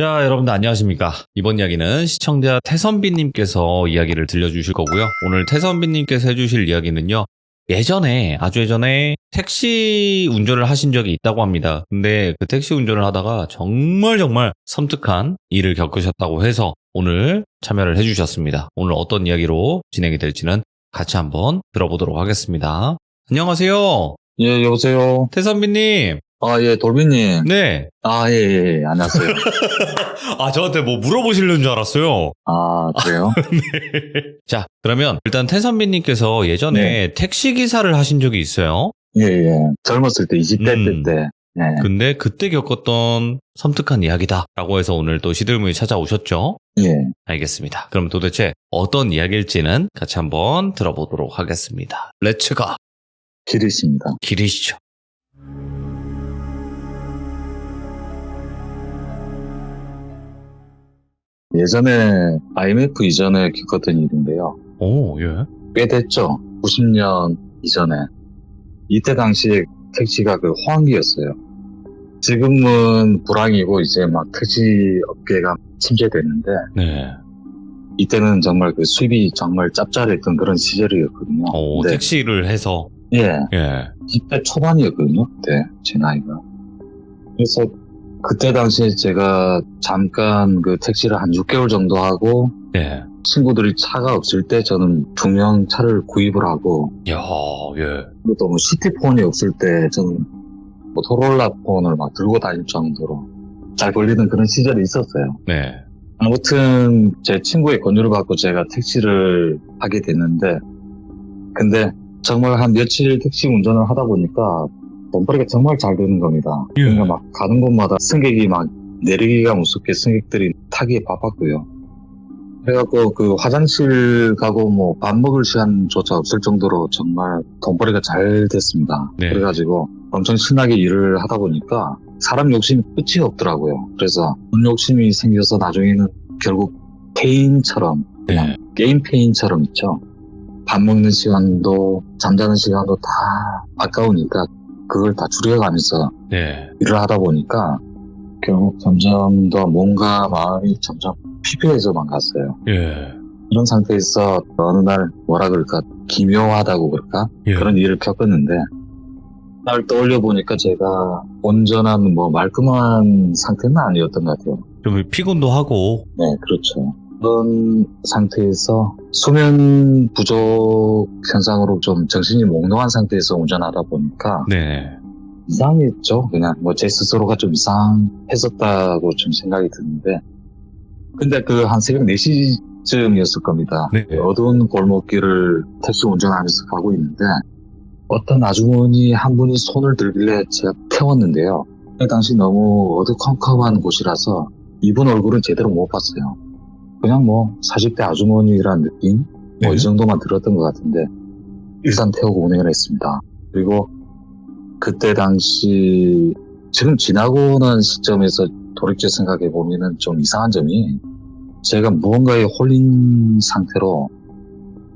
자, 여러분들 안녕하십니까. 이번 이야기는 시청자 태선비님께서 이야기를 들려주실 거고요. 오늘 태선비님께서 해주실 이야기는요. 아주 예전에 택시 운전을 하신 적이 있다고 합니다. 근데 그 택시 운전을 하다가 정말 섬뜩한 일을 겪으셨다고 해서 오늘 참여를 해주셨습니다. 오늘 어떤 이야기로 진행이 될지는 같이 한번 들어보도록 하겠습니다. 안녕하세요. 예, 여보세요. 태선비님. 예, 돌비님. 네. 예, 안녕하세요. 저한테 뭐 물어보시려는 줄 알았어요. 그래요? 자, 그러면 일단 태선비님께서 예전에 택시기사를 하신 적이 있어요. 예. 젊었을 때, 20대 때. 예. 근데 그때 겪었던 섬뜩한 이야기다라고 해서 오늘 또 시들문이 찾아오셨죠? 예. 알겠습니다. 그럼 도대체 어떤 이야기일지는 같이 한번 들어보도록 하겠습니다. 렛츠가! 길이십니다. 길이시죠. 예전에 IMF 이전에 겪었던 일인데요. 오, 예. 꽤 됐죠. 90년 이전에. 이때 당시에 택시가 호황기였어요. 지금은 불황이고 이제 막 택시 업계가 침체됐는데 네. 이때는 정말 수입이 정말 짭짤했던 그런 시절이었거든요. 네. 택시를 해서. 예. 20대 초반이었거든요. 그때 제 나이가. 그래서 그때 당시에 제가 잠깐 택시를 한 6개월 정도 하고 친구들이 차가 없을 때 저는 2명 차를 구입을 하고 또 시티폰이 없을 때 저는 모토로라 폰을 막 들고 다닐 정도로 잘 걸리던 그런 시절이 있었어요. 네. 아무튼 제 친구의 권유를 받고 제가 택시를 하게 됐는데 근데 정말 한 며칠 택시 운전을 하다 보니까 돈벌이가 정말 잘 되는 겁니다. 그러니까 막 가는 곳마다 승객이 막 내리기가 무섭게 승객들이 타기에 바빴고요. 그래갖고 화장실 가고 밥 먹을 시간조차 없을 정도로 정말 돈벌이가 잘 됐습니다. 네. 그래가지고 엄청 신나게 일을 하다 보니까 사람 욕심이 끝이 없더라고요. 그래서 돈 욕심이 생겨서 나중에는 결국 페인처럼 그냥 게임 페인처럼 있죠. 밥 먹는 시간도 잠자는 시간도 다 아까우니까 그걸 다 줄여가면서 일을 하다 보니까 결국 점점 더 몸과 마음이 점점 피폐해져만 갔어요. 이런 상태에서 어느 날 기묘하다고 그럴까? 그런 일을 겪었는데 날 떠올려 보니까 제가 온전한 말끔한 상태는 아니었던 것 같아요. 좀 피곤도 하고. 네, 그렇죠. 그런 상태에서 수면 부족 현상으로 좀 정신이 몽롱한 상태에서 운전하다 보니까 이상했죠. 그냥 제 스스로가 좀 이상했었다고 좀 생각이 드는데 근데 한 새벽 4시쯤이었을 겁니다. 어두운 골목길을 택시 운전하면서 가고 있는데 어떤 아주머니 한 분이 손을 들길래 제가 태웠는데요. 그 당시 너무 어두컴컴한 곳이라서 이분 얼굴은 제대로 못 봤어요. 그냥 40대 아주머니라는 느낌? 이 정도만 들었던 것 같은데 일단 태우고 운행을 했습니다. 그리고 그때 당시 지금 지나고 난 시점에서 돌이켜 생각해 보면은 좀 이상한 점이 제가 무언가에 홀린 상태로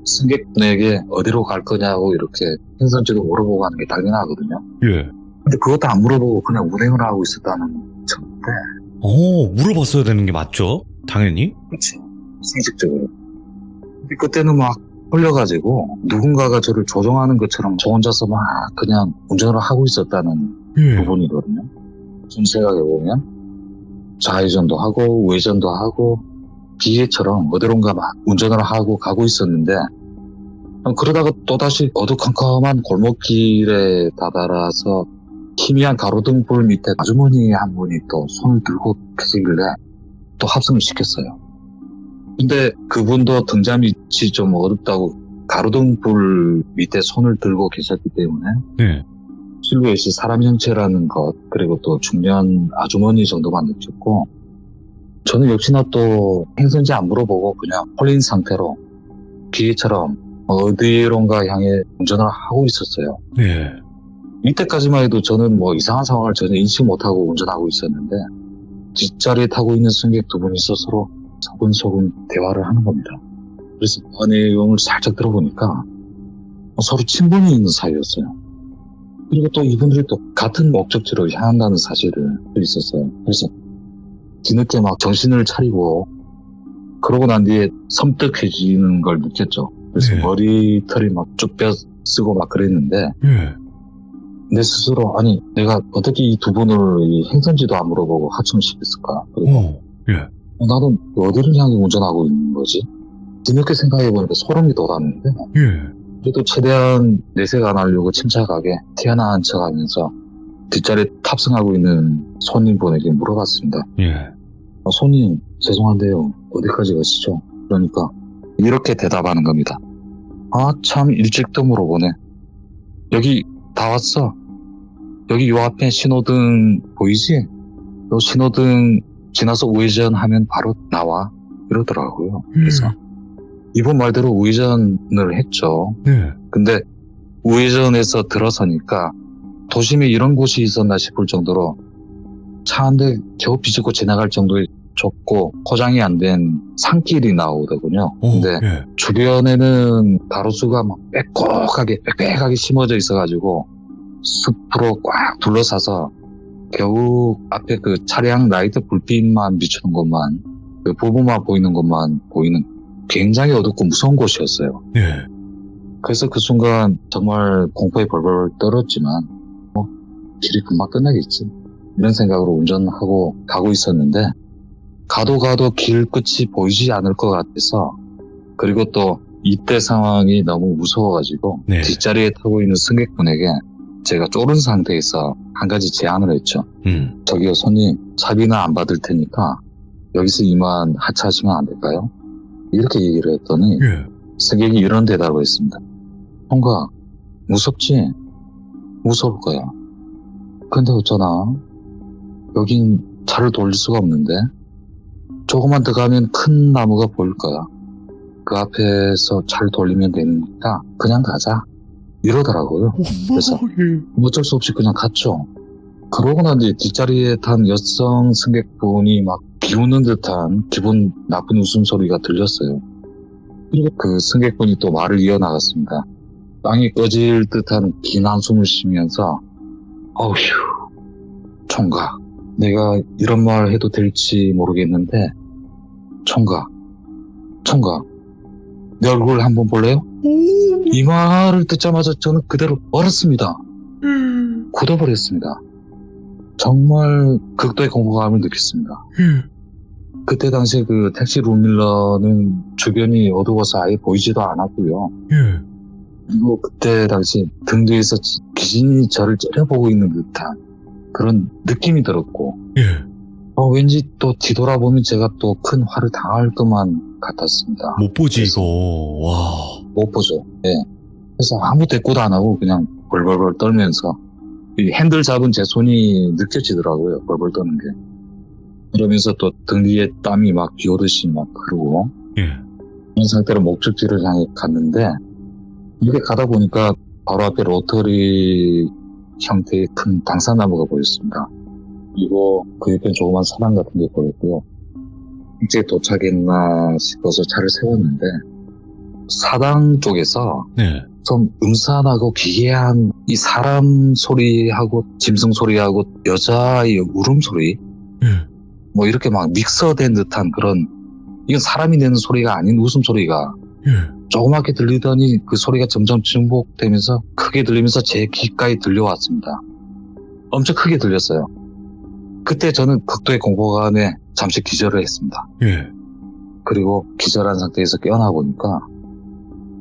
승객분에게 어디로 갈 거냐고 이렇게 행선지도 물어보고 하는 게 당연하거든요. 근데 그것도 안 물어보고 그냥 운행을 하고 있었다는 점인데 물어봤어야 되는 게 맞죠? 당연히. 그렇지. 상식적으로. 근데 그때는 막 홀려가지고 누군가가 저를 조종하는 것처럼 저 혼자서 막 그냥 운전을 하고 있었다는 부분이거든요. 좀 생각해보면 좌회전도 하고 우회전도 하고 기계처럼 어디론가 막 운전을 하고 가고 있었는데 그러다가 또다시 어두컴컴한 골목길에 다다라서 희미한 가로등불 밑에 아주머니 한 분이 또 손을 들고 계시길래 또 합성을 시켰어요. 근데 그분도 등잔 밑이 좀 어둡다고 가로등불 밑에 손을 들고 계셨기 때문에 실루엣이 사람 형체라는 것 그리고 또 중년 아주머니 정도만 느꼈고 저는 역시나 또 행선지 안 물어보고 그냥 홀린 상태로 기계처럼 어디론가 향해 운전을 하고 있었어요. 이때까지만 해도 저는 이상한 상황을 전혀 인식 못하고 운전하고 있었는데 뒷자리에 타고 있는 승객 두 분이 스스로 소근소근 대화를 하는 겁니다. 그래서 그 내용을 살짝 들어보니까 서로 친분이 있는 사이였어요. 그리고 또 이분들이 또 같은 목적지로 향한다는 사실을 또 있었어요. 그래서 뒤늦게 막 정신을 차리고 그러고 난 뒤에 섬뜩해지는 걸 느꼈죠. 그래서 네. 머리털이 막 쭉 뼈쓰고 막 그랬는데 예. 내 스스로 아니 내가 어떻게 이 두 분을 이 행선지도 안 물어보고 하청시켰을까. 그리고 예. 나는 어디를 향해 운전하고 있는 거지? 뒤늦게 생각해보니까 소름이 돋았는데 예. 그래도 최대한 내색 안 하려고 침착하게 태어난 척하면서 뒷자리에 탑승하고 있는 손님분에게 물어봤습니다. 예. 손님 죄송한데요 어디까지 가시죠? 그러니까 이렇게 대답하는 겁니다. 아 참 일찍도 물어보네. 여기 다 왔어. 여기 요 앞에 신호등 보이지? 요 신호등 지나서 우회전하면 바로 나와 이러더라고요. 그래서 이분 말대로 우회전을 했죠. 예. 근데 우회전해서 들어서니까 도심에 이런 곳이 있었나 싶을 정도로 차 한 대 겨우 비집고 지나갈 정도의 좁고 포장이 안 된 산길이 나오더군요. 근데 예. 주변에는 가로수가 막 빽빽하게 심어져 있어가지고 숲으로 꽉 둘러싸서 겨우 앞에 그 차량 라이트 불빛만 비추는 것만 그 부분만 보이는 것만 보이는 굉장히 어둡고 무서운 곳이었어요. 예. 그래서 그 순간 정말 공포에 벌벌 떨었지만 길이 금방 끝나겠지 이런 생각으로 운전하고 가고 있었는데 가도 길 끝이 보이지 않을 것 같아서 그리고 또 이때 상황이 너무 무서워가지고 네. 뒷자리에 타고 있는 승객분에게 제가 쫄은 상태에서 한 가지 제안을 했죠. 저기요 손님 차비나 안 받을 테니까 여기서 이만 하차하시면 안 될까요? 이렇게 얘기를 했더니 예. 승객이 이런 대답을 했습니다. 형가 무섭지? 무서울 거야. 근데 어쩌나 여긴 차를 돌릴 수가 없는데 조금만 더 가면 큰 나무가 보일 거야. 그 앞에서 차를 돌리면 되니까 그냥 가자 이러더라고요. 그래서 어쩔 수 없이 그냥 갔죠. 그러고 난 뒤에 뒷자리에 탄 여성 승객분이 막 비웃는 듯한 기분 나쁜 웃음소리가 들렸어요. 그리고 그 승객분이 또 말을 이어나갔습니다. 땅이 꺼질 듯한 긴 한숨을 쉬면서 어휴 총각 내가 이런 말 해도 될지 모르겠는데 총각 내 얼굴 한번 볼래요? 이 말을 듣자마자 저는 그대로 얼었습니다. 굳어버렸습니다. 정말 극도의 공포감을 느꼈습니다. 그때 당시에 그 택시 룸밀러는 주변이 어두워서 아예 보이지도 않았고요. 예. 그리고 그때 당시 등 뒤에서 귀신이 저를 째려보고 있는 듯한 그런 느낌이 들었고 예. 왠지 또 뒤돌아보면 제가 또 큰 화를 당할 것만 같았습니다. 못 보지, 그래서 이거. 와. 못 보죠. 예. 그래서 아무 대꾸도 안 하고 그냥 벌벌벌 떨면서 이 핸들 잡은 제 손이 느껴지더라고요. 벌벌 떠는 게. 그러면서 또 등 뒤에 땀이 막 비 오듯이 막 흐르고 예. 그런 상태로 목적지를 향해 갔는데 이렇게 가다 보니까 바로 앞에 로터리 형태의 큰 당산나무가 보였습니다. 그리고 그 옆에 조그만 사당 같은 게 보였고요. 이제 도착했나 싶어서 차를 세웠는데 사당 쪽에서 네. 좀 음산하고 기괴한 이 사람 소리하고 짐승 소리하고 여자의 울음소리 예. 뭐 이렇게 막 믹서된 듯한 그런 이건 사람이 내는 소리가 아닌 웃음소리가 예. 조그맣게 들리더니 그 소리가 점점 증폭되면서 크게 들리면서 제 귓가에 들려왔습니다. 엄청 크게 들렸어요. 그때 저는 극도의 공포감에 잠시 기절을 했습니다. 예. 그리고 기절한 상태에서 깨어나 보니까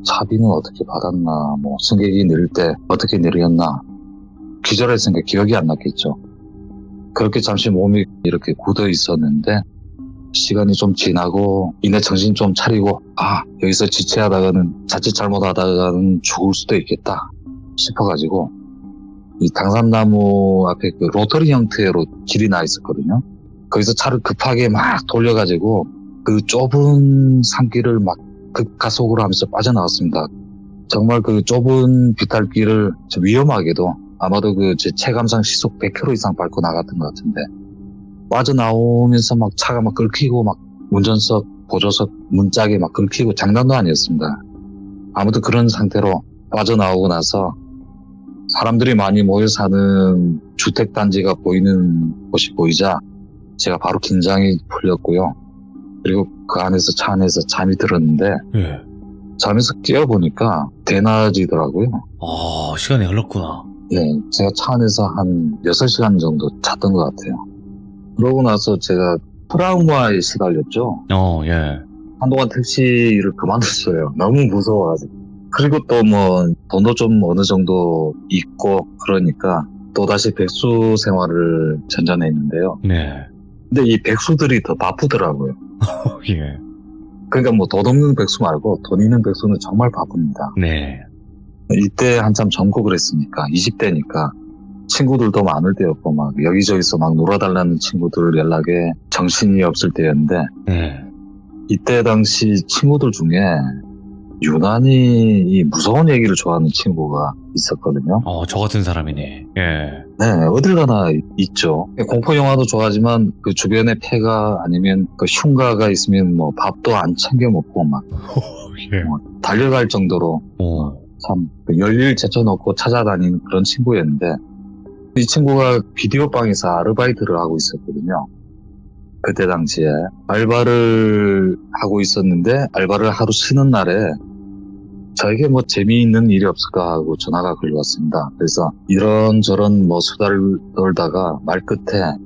차비는 어떻게 받았나 뭐 승객이 내릴 때 어떻게 내렸나 기절했으니까 기억이 안 났겠죠. 그렇게 잠시 몸이 이렇게 굳어 있었는데 시간이 좀 지나고 이내 정신 좀 차리고 여기서 지체하다가는 자칫 잘못하다가는 죽을 수도 있겠다 싶어가지고 이 당산나무 앞에 그 로터리 형태로 길이 나 있었거든요. 거기서 차를 급하게 막 돌려가지고 그 좁은 산길을 막 급가속으로 하면서 빠져나왔습니다. 정말 그 좁은 비탈길을 위험하게도 아마도 그 제 체감상 시속 100km 이상 밟고 나갔던 것 같은데 빠져나오면서 막 차가 막 긁히고 막 운전석, 보조석 문짝에 막 긁히고 장난도 아니었습니다. 아무튼 그런 상태로 빠져나오고 나서 사람들이 많이 모여 사는 주택단지가 보이는 곳이 보이자 제가 바로 긴장이 풀렸고요. 그리고 그 안에서 차 안에서 잠이 들었는데 예. 잠에서 깨어보니까 대낮이더라고요. 시간이 흘렀구나. 예, 제가 차 안에서 한 6시간 정도 잤던 것 같아요. 그러고 나서 제가 트라우마에 시달렸죠. 예. 한동안 택시를 그만뒀어요. 너무 무서워가지고. 그리고 또 뭐 돈도 좀 어느 정도 있고 그러니까 또다시 백수 생활을 전전했는데요. 네. 근데 이 백수들이 더 바쁘더라고요. 예. 그러니까 뭐 돈 없는 백수 말고 돈 있는 백수는 정말 바쁩니다. 네. 이때 한참 전국을 했으니까 20대니까 친구들도 많을 때였고 막 여기저기서 막 놀아달라는 친구들 연락에 정신이 없을 때였는데 네. 이때 당시 친구들 중에 유난히 이 무서운 얘기를 좋아하는 친구가 있었거든요. 저 같은 사람이네. 예. 네, 어딜 가나 있죠. 공포 영화도 좋아하지만 그 주변에 폐가 아니면 그 흉가가 있으면 뭐 밥도 안 챙겨 먹고 막 예. 달려갈 정도로 참 열일 제쳐놓고 찾아다니는 그런 친구였는데 이 친구가 비디오방에서 아르바이트를 하고 있었거든요. 그때 당시에 알바를 하고 있었는데 알바를 하루 쉬는 날에 저에게 뭐 재미있는 일이 없을까 하고 전화가 걸려왔습니다. 그래서 이런저런 뭐 수다를 떨다가 말끝에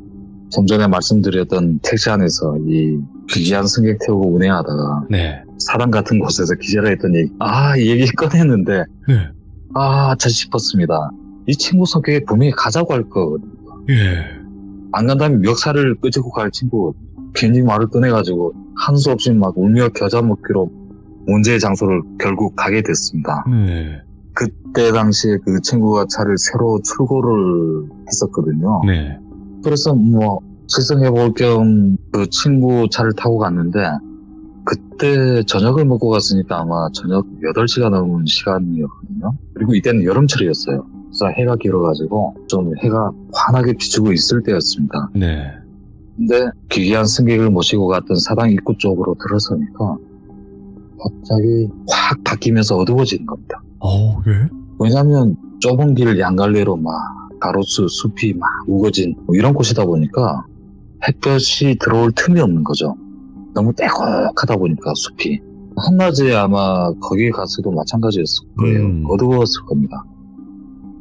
좀 전에 말씀드렸던 택시 안에서 이 귀한 승객 태우고 운행하다가 네. 사당 같은 곳에서 기절을 했던 얘기 이 얘기 꺼냈는데 네. 저 싶었습니다. 이 친구 성격에 분명히 가자고 할 거거든요. 예. 안 간다면 멱살을 끄집고 갈 친구거든요. 괜히 말을 꺼내가지고 한 수 없이 막 울며 겨자 먹기로 문제의 장소를 결국 가게 됐습니다. 네. 그때 당시에 그 친구가 차를 새로 출고를 했었거든요. 네. 그래서 뭐 실성해볼 겸 그 친구 차를 타고 갔는데 그때 저녁을 먹고 갔으니까 아마 저녁 8시가 넘은 시간이었거든요. 그리고 이때는 여름철이었어요. 그래서 해가 길어가지고 좀 해가 환하게 비추고 있을 때였습니다. 네. 근데 귀한 승객을 모시고 갔던 사당 입구 쪽으로 들어서니까 갑자기 확 바뀌면서 어두워지는 겁니다. 예? 왜냐하면 좁은 길 양갈래로 막 가로수, 숲이 막 우거진 뭐 이런 곳이다 보니까 햇볕이 들어올 틈이 없는 거죠. 너무 떼곡하다 보니까 숲이. 한낮에 아마 거기 갔어도 마찬가지였을 거예요. 어두웠을 겁니다.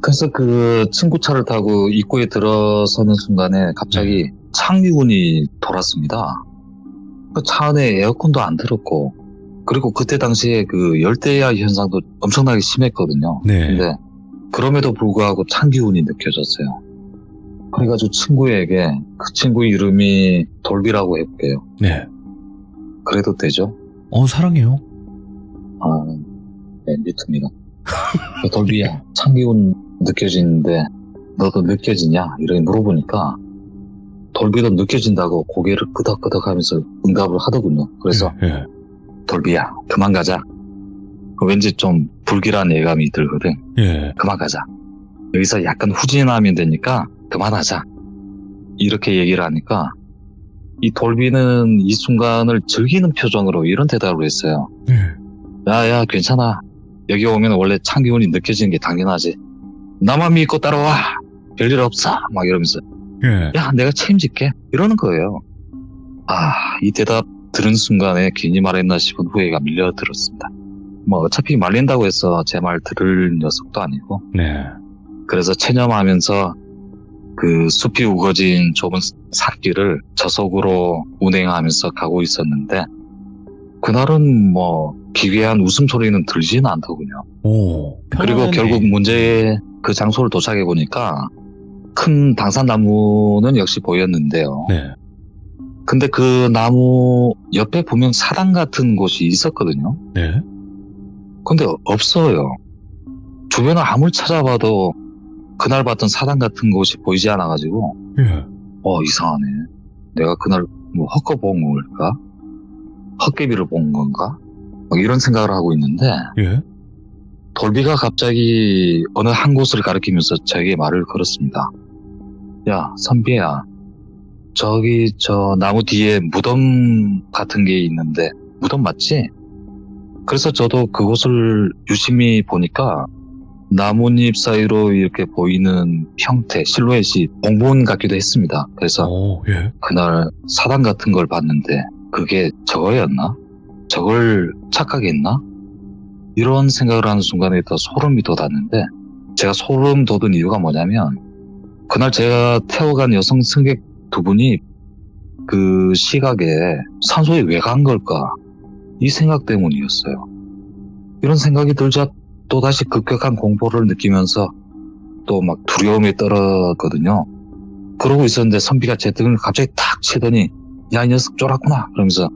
그래서 그 친구 차를 타고 입구에 들어서는 순간에 갑자기 창기운이 돌았습니다. 그 차 안에 에어컨도 안 틀었고 그리고 그때 당시에 그 열대야 현상도 엄청나게 심했거든요. 네. 근데 그럼에도 불구하고 찬기운이 느껴졌어요. 그래가지고 친구에게 그 친구 이름이 돌비라고 해볼게요. 네. 그래도 되죠? 사랑해요. 네, 믿습니다. 돌비야, 찬기운 느껴지는데 너도 느껴지냐? 이렇게 물어보니까 돌비도 느껴진다고 고개를 끄덕끄덕 하면서 응답을 하더군요. 그래서 예. 돌비야, 그만 가자. 왠지 좀 불길한 예감이 들거든. 예. 그만 가자. 여기서 약간 후진하면 되니까 그만하자. 이렇게 얘기를 하니까 이 돌비는 이 순간을 즐기는 표정으로 이런 대답을 했어요. 야, 괜찮아. 여기 오면 원래 찬기운이 느껴지는 게 당연하지. 나만 믿고 따라와. 별일 없어. 막 이러면서 예. 야, 내가 책임질게. 이러는 거예요. 이 대답 들은 순간에 괜히 말했나 싶은 후회가 밀려들었습니다. 뭐 어차피 말린다고 해서 제 말 들을 녀석도 아니고. 네. 그래서 체념하면서 그 숲이 우거진 좁은 삿길을 저속으로 운행하면서 가고 있었는데 그날은 뭐 기괴한 웃음소리는 들지는 않더군요. 그리고 결국 문제의 그 장소를 도착해 보니까 큰 당산나무는 역시 보였는데요. 네. 근데 그 나무 옆에 보면 사당 같은 곳이 있었거든요. 네. 근데 없어요. 주변을 아무리 찾아봐도 그날 봤던 사당 같은 곳이 보이지 않아가지고 예. 이상하네. 내가 그날 뭐 헛거 본 걸까? 헛개비를 본 건가? 막 이런 생각을 하고 있는데 예. 돌비가 갑자기 어느 한 곳을 가리키면서 저에게 말을 걸었습니다. 야, 선비야. 저기 저 나무 뒤에 무덤 같은 게 있는데 무덤 맞지? 그래서 저도 그곳을 유심히 보니까 나뭇잎 사이로 이렇게 보이는 형태, 실루엣이 공본 같기도 했습니다. 그래서 예. 그날 사단 같은 걸 봤는데 그게 저거였나? 저걸 착각했나? 이런 생각을 하는 순간에 더 소름이 돋았는데, 제가 소름 돋은 이유가 뭐냐면 그날 제가 태워간 여성 승객 두 분이 그 시각에 산소에 왜 간 걸까? 이 생각 때문이었어요. 이런 생각이 들자 또다시 급격한 공포를 느끼면서 또 막 두려움에 떨었거든요. 그러고 있었는데 선비가 제 등을 갑자기 탁 치더니 야, 이 녀석 쫄았구나 그러면서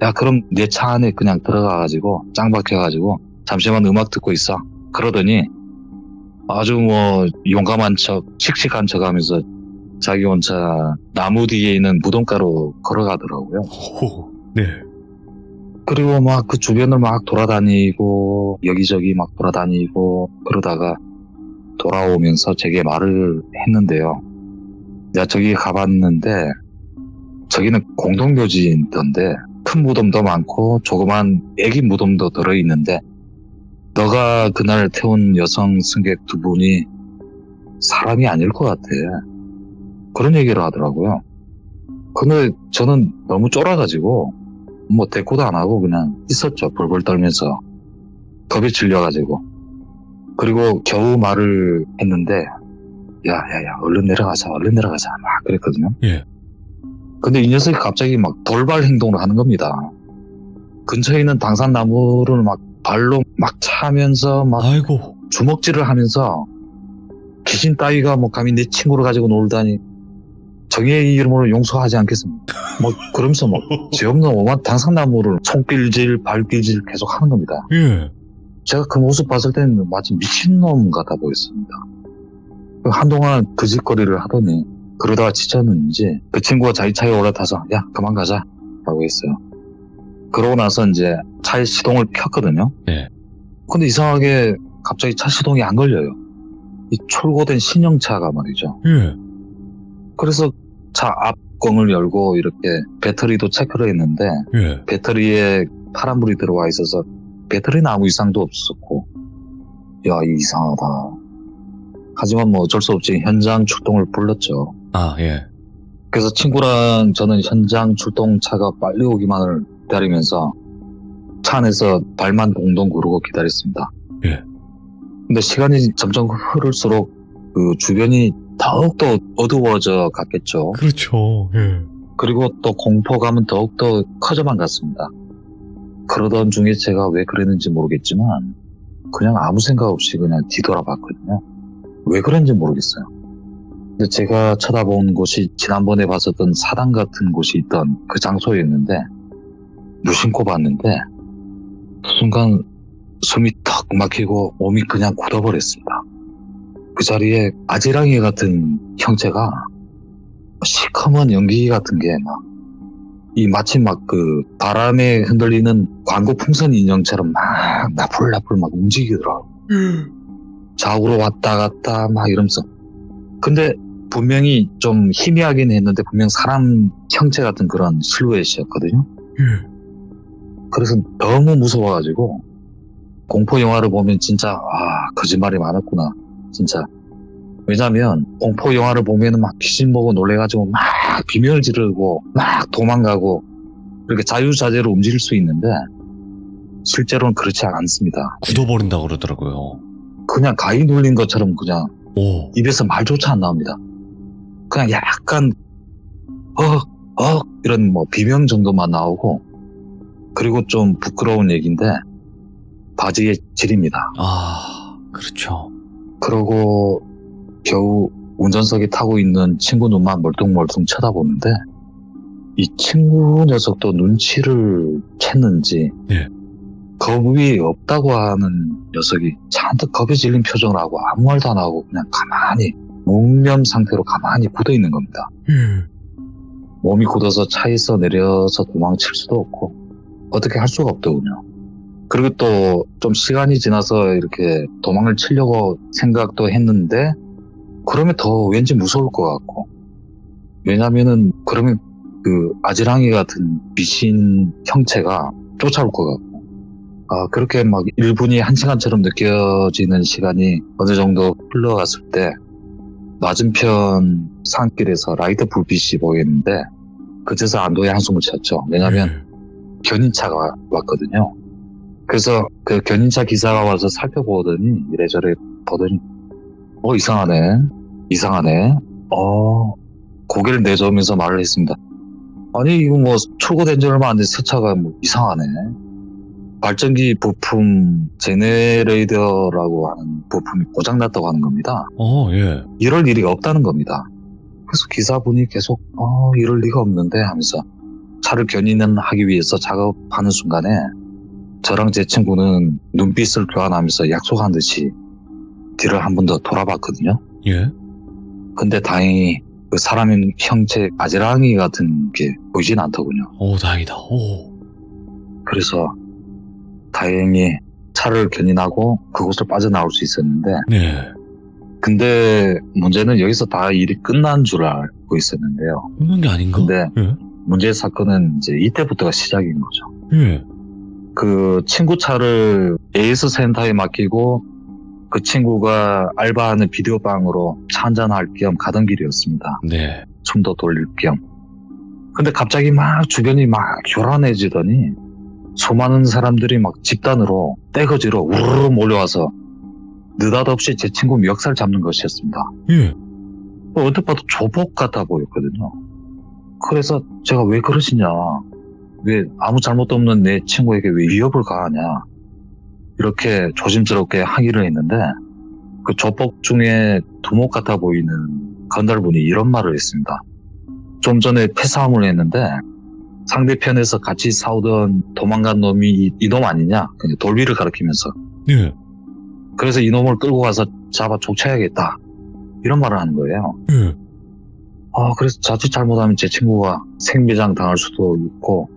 야, 그럼 내 차 안에 그냥 들어가가지고 짱 박혀가지고 잠시만 음악 듣고 있어 그러더니 아주 뭐 용감한 척 씩씩한 척 하면서 자기 혼자 나무 뒤에 있는 무덤가로 걸어가더라고요. 네. 그리고 막 그 주변을 막 돌아다니고 여기저기 막 돌아다니고 그러다가 돌아오면서 제게 말을 했는데요. 내가 저기 가봤는데 저기는 공동묘지던데 큰 무덤도 많고 조그만 애기 무덤도 들어있는데 너가 그날 태운 여성 승객 두 분이 사람이 아닐 것 같아. 그런 얘기를 하더라고요. 근데 저는 너무 쫄아가지고 뭐 대꾸도 안 하고 그냥 있었죠. 벌벌 떨면서 겁에 질려가지고. 그리고 겨우 말을 했는데 야야야 얼른 내려가자 막 그랬거든요. 예. 근데 이 녀석이 갑자기 막 돌발 행동을 하는 겁니다. 근처에 있는 당산나무를 막 발로 막 차면서 막 아이고. 주먹질을 하면서 귀신 따위가 뭐 감히 내 친구를 가지고 놀다니 정의의 이름으로 용서하지 않겠습니다. 뭐 그러면서 뭐 죄 없는 오만 당산나무를 손길질 발길질 계속 하는 겁니다. 예. 제가 그 모습 봤을 때는 마치 미친놈 같아 보였습니다. 한동안 그 짓거리를 하더니 그러다가 지쳤는지 그 친구가 자기 차에 올라타서 야 그만 가자 라고 했어요. 그러고 나서 이제 차에 시동을 켰거든요. 네. 근데 이상하게 갑자기 차 시동이 안 걸려요. 이 출고된 신형차가 말이죠. 예. 그래서 차 앞광을 열고 이렇게 배터리도 체크를 했는데 예. 배터리에 파란불이 들어와 있어서 배터리는 아무 이상도 없었고 야 이상하다. 하지만 뭐 어쩔 수 없이 현장 출동을 불렀죠. 아, 예. 그래서 친구랑 저는 현장 출동차가 빨리 오기만을 기다리면서 차 안에서 발만 동동 구르고 기다렸습니다. 예. 근데 시간이 점점 흐를수록 그 주변이 더욱더 어두워져 갔겠죠. 그렇죠. 예. 그리고 또 공포감은 더욱더 커져만 갔습니다. 그러던 중에 제가 왜 그랬는지 모르겠지만 그냥 아무 생각 없이 그냥 뒤돌아봤거든요. 왜 그런지 모르겠어요. 근데 제가 쳐다본 곳이 지난번에 봤었던 사당 같은 곳이 있던 그 장소였는데 무심코 봤는데 순간 숨이 턱 막히고 몸이 그냥 굳어버렸습니다. 그 자리에 아지랑이 같은 형체가 시커먼 연기 같은 게 마치 그 바람에 흔들리는 광고 풍선 인형처럼 막 나풀나풀 막 움직이더라고요. 좌우로 왔다 갔다 막 이러면서. 근데 분명히 좀 희미하긴 했는데 분명 사람 형체 같은 그런 실루엣이었거든요. 그래서 너무 무서워가지고 공포 영화를 보면 진짜 거짓말이 많았구나 진짜. 왜냐면 공포 영화를 보면은 막 귀신 보고 놀래가지고 막 비명을 지르고 막 도망가고 이렇게 자유자재로 움직일 수 있는데 실제로는 그렇지 않습니다. 굳어버린다 그러더라고요. 그냥 가위 눌린 것처럼 그냥 오. 입에서 말조차 안 나옵니다. 그냥 약간 이런 뭐 비명 정도만 나오고, 그리고 좀 부끄러운 얘기인데 바지에 질입니다. 아, 그렇죠. 그러고 겨우 운전석에 타고 있는 친구 눈만 멀뚱멀뚱 쳐다보는데 이 친구 녀석도 눈치를 챘는지 네. 겁이 없다고 하는 녀석이 잔뜩 겁에 질린 표정을 하고 아무 말도 안 하고 그냥 가만히 묵념 상태로 가만히 굳어 있는 겁니다. 몸이 굳어서 차에서 내려서 도망칠 수도 없고 어떻게 할 수가 없더군요. 그리고 또 좀 시간이 지나서 이렇게 도망을 치려고 생각도 했는데 그러면 더 왠지 무서울 것 같고, 왜냐면은 그러면 그 아지랑이 같은 미신 형체가 쫓아올 것 같고, 그렇게 막 1분이 1시간처럼 느껴지는 시간이 어느 정도 흘러갔을 때 맞은편 산길에서 라이트 불빛이 보이는데 그제서 안도의 한숨을 쉬었죠. 왜냐하면 견인차가 왔거든요. 그래서 그 견인차 기사가 와서 살펴보더니 이래저래 보더니 이상하네. 고개를 내저으면서 말을 했습니다. 아니 이거 뭐 출고된 지 얼마 안 된 새 차가 뭐 이상하네. 발전기 부품 제네레이터라고 하는 부품이 고장났다고 하는 겁니다. 예. 이럴 일이 없다는 겁니다. 그래서 기사분이 계속 이럴 리가 없는데 하면서 차를 견인을 하기 위해서 작업하는 순간에 저랑 제 친구는 눈빛을 교환하면서 약속한 듯이 뒤를 한 번 더 돌아봤거든요. 예. 근데 다행히 그 사람의 형체 아지랑이 같은 게 보이진 않더군요. 다행이다. 그래서 다행히 차를 견인하고 그곳을 빠져나올 수 있었는데 네. 근데 문제는 여기서 다 일이 끝난 줄 알고 있었는데요. 없는 게 아닌가? 근데 예. 문제의 사건은 이제 이때부터가 시작인 거죠. 예. 그 친구 차를 AS 센터에 맡기고 그 친구가 알바하는 비디오방으로 차 한잔할 겸 가던 길이었습니다. 네. 숨도 돌릴 겸. 근데 갑자기 막 주변이 막 교란해지더니 수많은 사람들이 막 집단으로 떼거지로 우르르 몰려와서 느닷없이 제 친구 멱살 잡는 것이었습니다. 예. 어떻게 봐도 조폭 같아 보였거든요. 그래서 제가 왜 그러시냐, 왜 아무 잘못도 없는 내 친구에게 왜 위협을 가하냐, 이렇게 조심스럽게 항의를 했는데 그 조폭 중에 두목 같아 보이는 건달분이 이런 말을 했습니다. 좀 전에 패싸움을 했는데 상대편에서 같이 싸우던 도망간 놈이 이놈 아니냐, 그냥 돌비를 가리키면서. 예. 그래서 이놈을 끌고 가서 잡아 족쳐야겠다, 이런 말을 하는 거예요. 예. 그래서 자칫 잘못하면 제 친구가 생매장 당할 수도 있고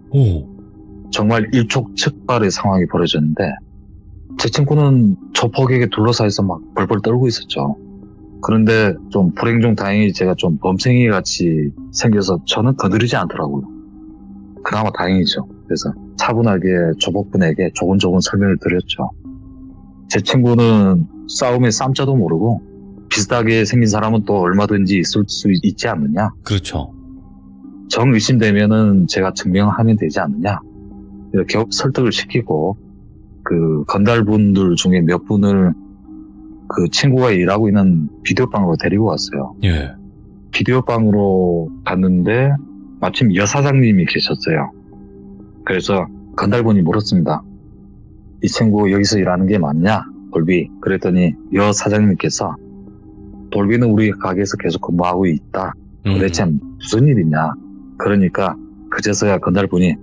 정말 일촉즉발의 상황이 벌어졌는데 제 친구는 조폭에게 둘러싸여서 막 벌벌 떨고 있었죠. 그런데 좀 불행 중 다행히 제가 좀 범생이 같이 생겨서 저는 건드리지 않더라고요. 그나마 다행이죠. 그래서 차분하게 조폭분에게 조곤조곤 설명을 드렸죠. 제 친구는 싸움에 쌈자도 모르고 비슷하게 생긴 사람은 또 얼마든지 있을 수 있지 않느냐. 그렇죠. 정 의심되면은 제가 증명하면 되지 않느냐. 이렇게 설득을 시키고 그 건달분들 중에 몇 분을 그 친구가 일하고 있는 비디오방으로 데리고 왔어요. 예. 비디오방으로 갔는데 마침 여 사장님이 계셨어요. 그래서 건달분이 물었습니다. 이 친구 여기서 일하는 게 맞냐? 돌비. 그랬더니 여 사장님께서 돌비는 우리 가게에서 계속 근무하고 있다. 도대체 무슨 일이냐? 그러니까 그제서야 건달분이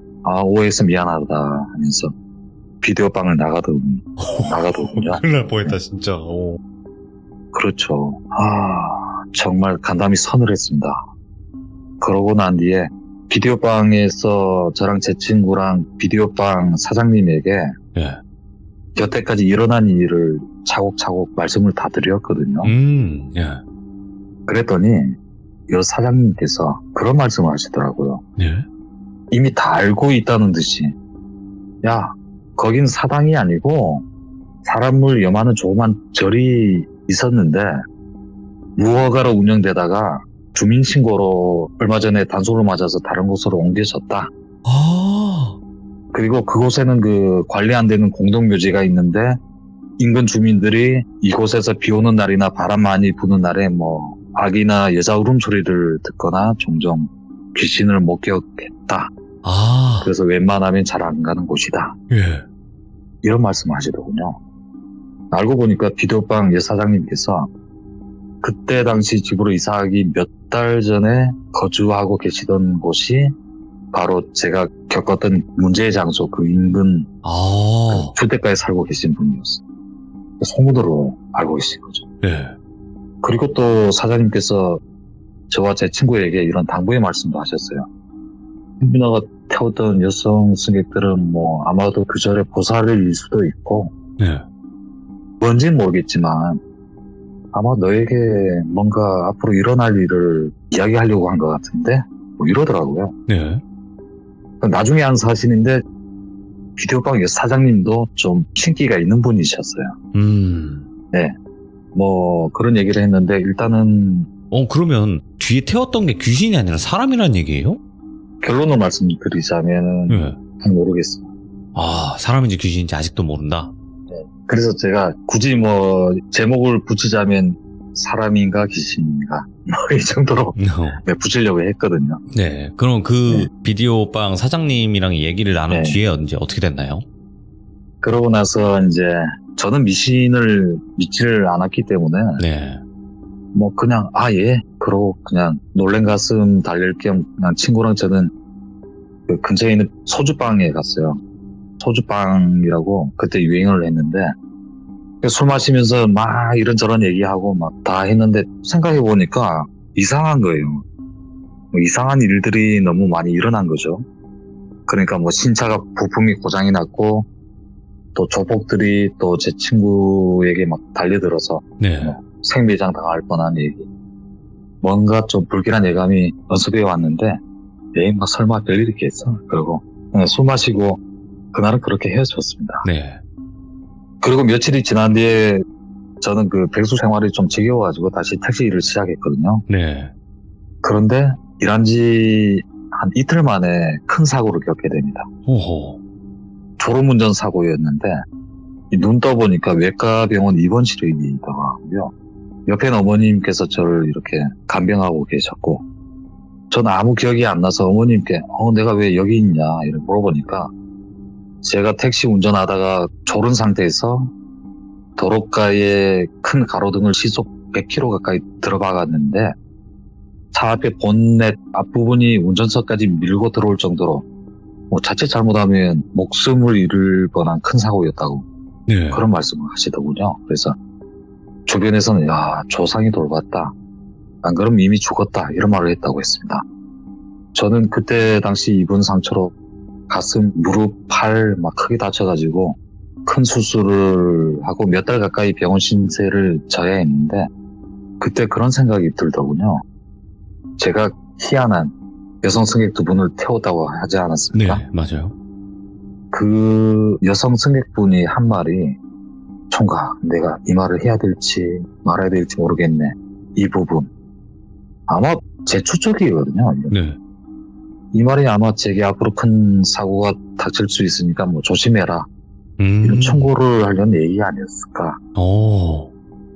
오해해서 미안하다 하면서 비디오방을 나가더군요. 큰일 날 뻔했다 진짜. 그렇죠. 정말 간담이 서늘했습니다. 그러고 난 뒤에 비디오방에서 저랑 제 친구랑 비디오방 사장님에게 예. 여태까지 일어난 일을 차곡차곡 말씀을 다 드렸거든요. 예. 그랬더니 여 사장님께서 그런 말씀을 하시더라고요. 예. 이미 다 알고 있다는 듯이, 야, 거긴 사당이 아니고 사람을 염하는 조그만 절이 있었는데 무허가로 운영되다가 주민신고로 얼마 전에 단속을 맞아서 다른 곳으로 옮겨졌다. 그리고 그곳에는 그 관리 안 되는 공동묘지가 있는데 인근 주민들이 이곳에서 비 오는 날이나 바람 많이 부는 날에 뭐 아기나 여자 울음소리를 듣거나 종종 귀신을 목격했다. 그래서 웬만하면 잘 안 가는 곳이다. 예. 이런 말씀을 하시더군요. 알고 보니까 비디오방 여사장님께서 그때 당시 집으로 이사하기 몇 달 전에 거주하고 계시던 곳이 바로 제가 겪었던 문제의 장소 그 인근 그 주택가에 살고 계신 분이었어요. 소문으로 알고 계신 거죠. 예. 그리고 또 사장님께서 저와 제 친구에게 이런 당부의 말씀도 하셨어요. 민아가 태웠던 여성 승객들은 뭐 아마도 그 절의 보살일 수도 있고 예. 뭔지는 모르겠지만 아마 너에게 뭔가 앞으로 일어날 일을 이야기하려고 한 것 같은데 뭐 이러더라고요. 예. 나중에 한 사실인데 비디오방 사장님도 좀 신기가 있는 분이셨어요. 뭐 그런 얘기를 했는데 일단은 그러면 뒤에 태웠던 게 귀신이 아니라 사람이란 얘기예요? 결론을 말씀드리자면 네. 잘 모르겠어요. 아, 사람인지 귀신인지 아직도 모른다? 그래서 제가 굳이 뭐 제목을 붙이자면 사람인가 귀신인가 뭐 이 정도로 붙이려고 했거든요. 네. 그럼 그 비디오방 사장님이랑 얘기를 나눈 네. 뒤에 언제 어떻게 됐나요? 그러고 나서 이제 저는 미신을 믿지를 않았기 때문에 네. 뭐 그냥 그러고 그냥 놀란 가슴 달랠 겸 그냥 친구랑 저는 그 근처에 있는 소주방에 갔어요. 소주방이라고 그때 유행을 했는데 술 마시면서 막 이런저런 얘기하고 막 다 했는데 생각해 보니까 이상한 거예요. 뭐 이상한 일들이 너무 많이 일어난 거죠. 그러니까 뭐 신차가 부품이 고장이 났고 또 조폭들이 또 제 친구에게 막 달려들어서 네. 생매장 당할 뻔한 얘기. 뭔가 좀 불길한 예감이 연습해 왔는데 뭐 설마 별일 있겠어? 그러고 술 마시고 그날은 그렇게 헤어졌습니다. 네. 그리고 며칠이 지난 뒤에 저는 그 백수 생활이 좀 지겨워가지고 다시 택시 일을 시작했거든요. 네. 그런데 일한 지 한 이틀 만에 큰 사고를 겪게 됩니다. 오호. 졸음운전 사고였는데 눈 떠보니까 외과병원 입원실에 있더라고요. 옆에 어머님께서 저를 이렇게 간병하고 계셨고 저는 아무 기억이 안 나서 어머님께 내가 왜 여기 있냐 이렇게 물어보니까 제가 택시 운전하다가 졸은 상태에서 도로가에 큰 가로등을 시속 100km 가까이 들어박았는데 차 앞에 본넷 앞부분이 운전석까지 밀고 들어올 정도로 뭐 자칫 잘못하면 목숨을 잃을 뻔한 큰 사고였다고 네. 그런 말씀을 하시더군요. 그래서 주변에서는 조상이 돌봤다. 안 그러면 이미 죽었다. 이런 말을 했다고 했습니다. 저는 그때 당시 입은 상처로 가슴, 무릎, 팔 막 크게 다쳐가지고 큰 수술을 하고 몇 달 가까이 병원 신세를 져야 했는데 그때 그런 생각이 들더군요. 제가 희한한 여성 승객 두 분을 태웠다고 하지 않았습니까? 네, 맞아요. 그 여성 승객분이 한 말이 총각, 내가 이 말을 해야 될지 말아야 될지 모르겠네. 이 부분. 아마 제 추측이거든요. 네. 이 말이 아마 제게 앞으로 큰 사고가 닥칠 수 있으니까 뭐 조심해라. 이런 충고를 하려는 얘기 아니었을까.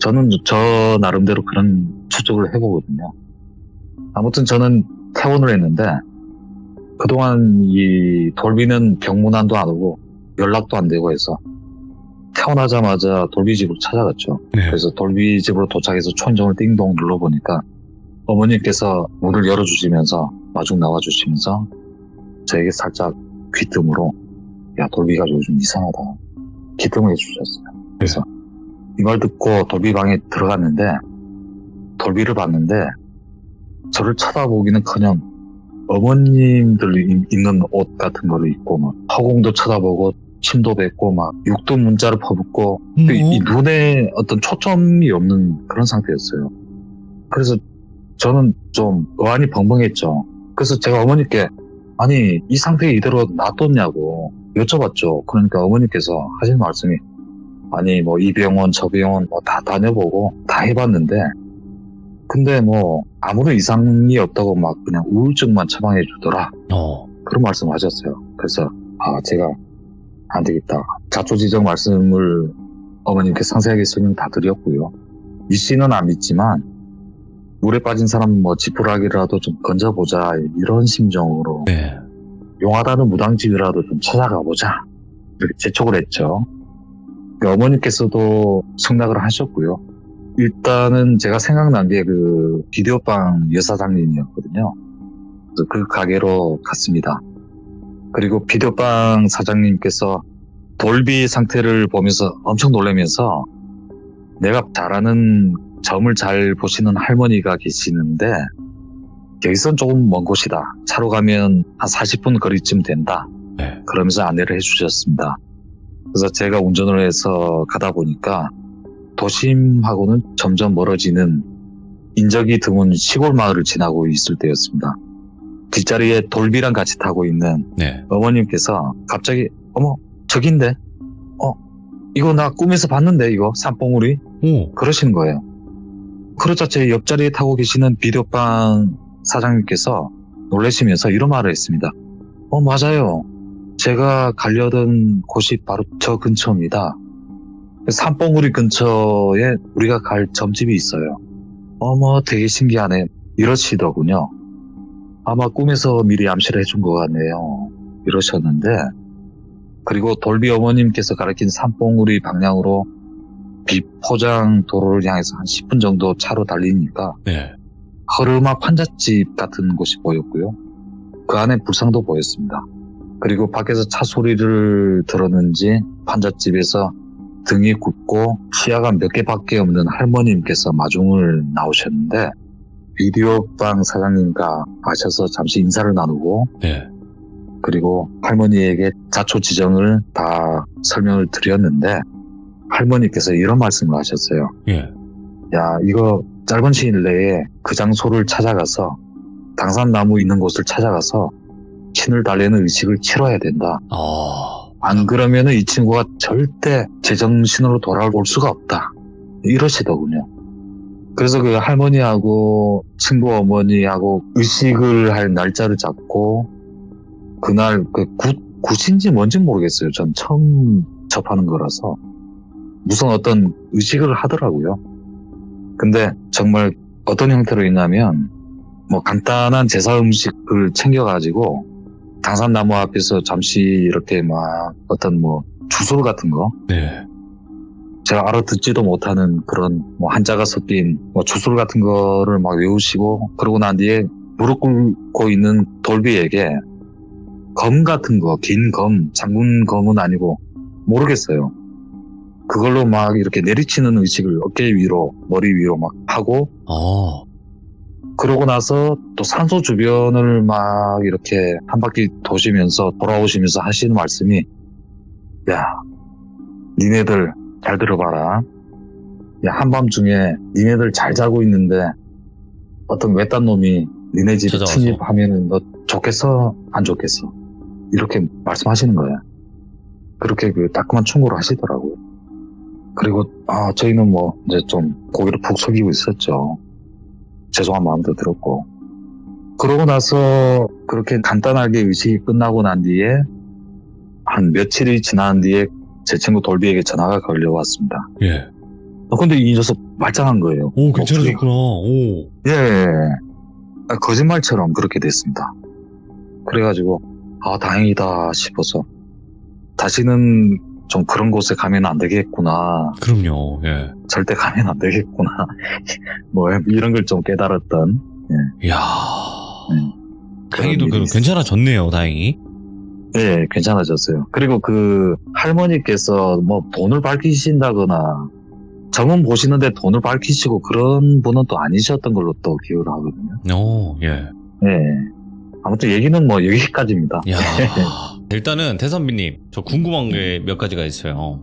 저는 저 나름대로 그런 추측을 해보거든요. 아무튼 저는 퇴원을 했는데 그동안 이 돌비는 병문안도 안 오고 연락도 안 되고 해서 퇴원하자마자 돌비 집으로 찾아갔죠. 네. 그래서 돌비 집으로 도착해서 초인종을 띵동 눌러보니까 어머님께서 문을 열어주시면서 마중 나와주시면서 저에게 살짝 귀뜸으로 돌비가 요즘 이상하다 귀뜸을 해주셨어요. 그래서 이 말 듣고 돌비 방에 들어갔는데 돌비를 봤는데 저를 쳐다보기는커녕 어머님들 입는 옷 같은 거를 입고 막 허공도 쳐다보고 침도 뱉고 막 육두 문자를 퍼붓고 이 눈에 어떤 초점이 없는 그런 상태였어요. 그래서 저는 좀 어안이 벙벙했죠. 그래서 제가 어머니께 아니 이 상태에 이대로 놔뒀냐고 여쭤봤죠. 그러니까 어머니께서 하신 말씀이 아니 뭐 이 병원 저 병원 뭐 다 다녀보고 다 해봤는데 근데 뭐 아무런 이상이 없다고 막 그냥 우울증만 처방해 주더라. 그런 말씀을 하셨어요. 그래서 제가 안 되겠다. 자초지정 말씀을 어머님께 상세하게 설명 다 드렸고요. 미씨는 안 믿지만 물에 빠진 사람 뭐 지푸라기라도 좀 건져보자 이런 심정으로 네. 용하다는 무당집이라도 좀 찾아가보자 이렇게 재촉을 했죠. 어머니께서도 승낙을 하셨고요. 일단은 제가 생각난 게 그 비디오방 여사장님이었거든요. 그래서 그 가게로 갔습니다. 그리고 비디오방 사장님께서 돌비 상태를 보면서 엄청 놀라면서 내가 잘하는 점을 잘 보시는 할머니가 계시는데 여기선 조금 먼 곳이다. 차로 가면 한 40분 거리쯤 된다. 네. 그러면서 안내를 해주셨습니다. 그래서 제가 운전을 해서 가다 보니까 도심하고는 점점 멀어지는 인적이 드문 시골 마을을 지나고 있을 때였습니다. 뒷자리에 돌비랑 같이 타고 있는 네. 어머님께서 갑자기 어머 저긴데? 이거 나 꿈에서 봤는데, 이거, 산봉우리? 오. 그러시는 거예요. 그러자 제 옆자리에 타고 계시는 비디오방 사장님께서 놀라시면서 이런 말을 했습니다. 맞아요. 제가 가려던 곳이 바로 저 근처입니다. 산봉우리 근처에 우리가 갈 점집이 있어요. 되게 신기하네. 이러시더군요. 아마 꿈에서 미리 암시를 해준 것 같네요. 이러셨는데, 그리고 돌비 어머님께서 가르친 산봉우리 방향으로 비포장 도로를 향해서 한 10분 정도 차로 달리니까 네. 허름한 판잣집 같은 곳이 보였고요. 그 안에 불상도 보였습니다. 그리고 밖에서 차 소리를 들었는지 판잣집에서 등이 굽고 시야가 몇 개밖에 없는 할머님께서 마중을 나오셨는데 비디오방 사장님과 마셔서 잠시 인사를 나누고 네. 그리고 할머니에게 자초지정을 다 설명을 드렸는데 할머니께서 이런 말씀을 하셨어요. 예. 야, 이거 짧은 시일 내에 그 장소를 찾아가서 당산나무 있는 곳을 찾아가서 신을 달래는 의식을 치러야 된다. 안 그러면은 이 친구가 절대 제정신으로 돌아올 수가 없다. 이러시더군요. 그래서 그 할머니하고 친구 어머니하고 의식을 할 날짜를 잡고 그날 굿인지 뭔지 모르겠어요. 전 처음 접하는 거라서 무슨 어떤 의식을 하더라고요. 근데 정말 어떤 형태로 있냐면 뭐 간단한 제사 음식을 챙겨가지고 당산나무 앞에서 잠시 이렇게 막 어떤 뭐 주술 같은 거 네. 제가 알아듣지도 못하는 그런 뭐 한자가 섞인 뭐 주술 같은 거를 막 외우시고 그러고 난 뒤에 무릎 꿇고 있는 돌비에게 검 같은 거, 긴 검, 장군 검은 아니고 모르겠어요. 그걸로 막 이렇게 내리치는 의식을 어깨 위로, 머리 위로 막 하고 그러고 나서 또 산소 주변을 막 이렇게 한 바퀴 도시면서 돌아오시면서 하시는 말씀이 야, 니네들 잘 들어봐라. 야, 한밤중에 니네들 잘 자고 있는데 어떤 외딴 놈이 니네 집에 찾아와서. 침입하면은 너 좋겠어? 안 좋겠어? 이렇게 말씀하시는 거예요. 그렇게 그 따끔한 충고를 하시더라고요. 그리고 저희는 뭐 이제 좀 고개를 푹 숙이고 있었죠. 죄송한 마음도 들었고. 그러고 나서 그렇게 간단하게 의식이 끝나고 난 뒤에 한 며칠이 지난 뒤에 제 친구 돌비에게 전화가 걸려왔습니다. 예. 근데 이 녀석 말짱한 거예요. 오, 괜찮으셨구나. 오. 예. 거짓말처럼 그렇게 됐습니다. 그래가지고 다행이다 싶어서 다시는 좀 그런 곳에 가면 안 되겠구나. 그럼요. 예. 절대 가면 안 되겠구나. 뭐 이런 걸 좀 깨달았던. 이야. 다행히도 그런 일이 괜찮아졌네요, 다행히. 예, 괜찮아졌어요. 그리고 그 할머니께서 뭐 돈을 밝히신다거나 점은 보시는데 돈을 밝히시고 그런 분은 또 아니셨던 걸로 또 기억을 하거든요. 예. 예. 아무튼 얘기는 뭐 여기까지입니다. 야. 일단은 태선비님, 저 궁금한 게 몇 가지가 있어요.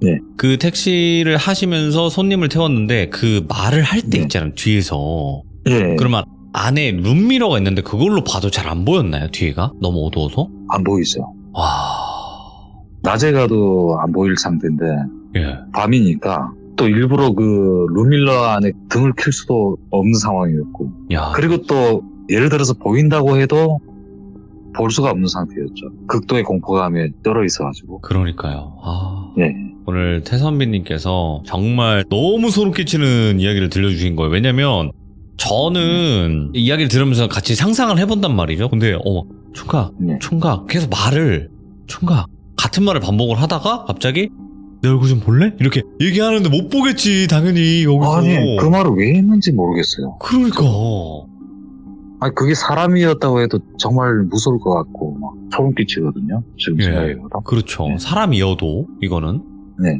네. 그 택시를 하시면서 손님을 태웠는데 그 말을 할 때 네. 있잖아요, 뒤에서. 예. 그러면 안에 룸미러가 있는데 그걸로 봐도 잘 안 보였나요, 뒤에가? 너무 어두워서? 안 보이죠. 와. 낮에 가도 안 보일 상태인데 예. 밤이니까 또 일부러 그 룸밀러 안에 등을 켤 수도 없는 상황이었고 야. 그리고 또 예를 들어서 보인다고 해도 볼 수가 없는 상태였죠. 극도의 공포감에 떨어 있어가지고. 그러니까요. 예. 오늘 태선비님께서 정말 너무 소름 끼치는 이야기를 들려주신 거예요. 왜냐면 저는 이야기를 들으면서 같이 상상을 해본단 말이죠. 근데 총각, 네. 총각 계속 총각 같은 말을 반복을 하다가 갑자기 내 얼굴 좀 볼래? 이렇게 얘기하는데 못 보겠지 당연히 여기서. 아니 그 말을 왜 했는지 모르겠어요. 그러니까. 아니 그게 사람이었다고 해도 정말 무서울 것 같고 막 소름 끼치거든요. 지금 생각해보다. 그렇죠. 네. 사람이어도 이거는. 네.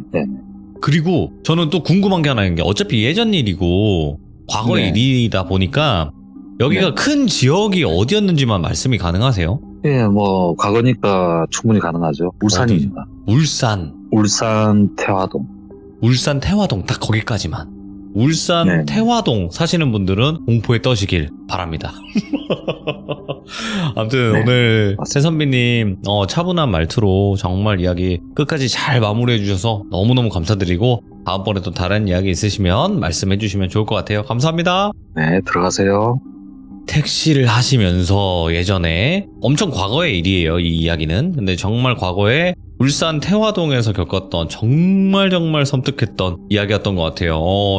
그리고 저는 또 궁금한 게 하나 있는 게 어차피 예전 일이고 과거 네. 일이다 보니까 여기가 네. 큰 지역이 어디였는지만 말씀이 가능하세요? 예, 뭐 과거니까 충분히 가능하죠. 울산입니다. 울산 울산 태화동. 태화동 딱 거기까지만. 울산 네. 태화동 사시는 분들은 공포에 떠시길 바랍니다. 아무튼 네, 오늘 맞습니다. 태선비님 차분한 말투로 정말 이야기 끝까지 잘 마무리해 주셔서 너무너무 감사드리고 다음번에 또 다른 이야기 있으시면 말씀해 주시면 좋을 것 같아요. 감사합니다. 네, 들어가세요. 택시를 하시면서 예전에 엄청 과거의 일이에요, 이 이야기는. 근데 정말 과거에 울산 태화동에서 겪었던 정말 섬뜩했던 이야기였던 것 같아요.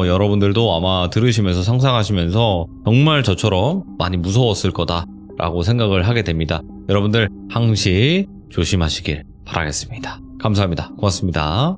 여러분들도 아마 들으시면서 상상하시면서 정말 저처럼 많이 무서웠을 거다라고 생각을 하게 됩니다. 여러분들 항시 조심하시길 바라겠습니다. 감사합니다. 고맙습니다.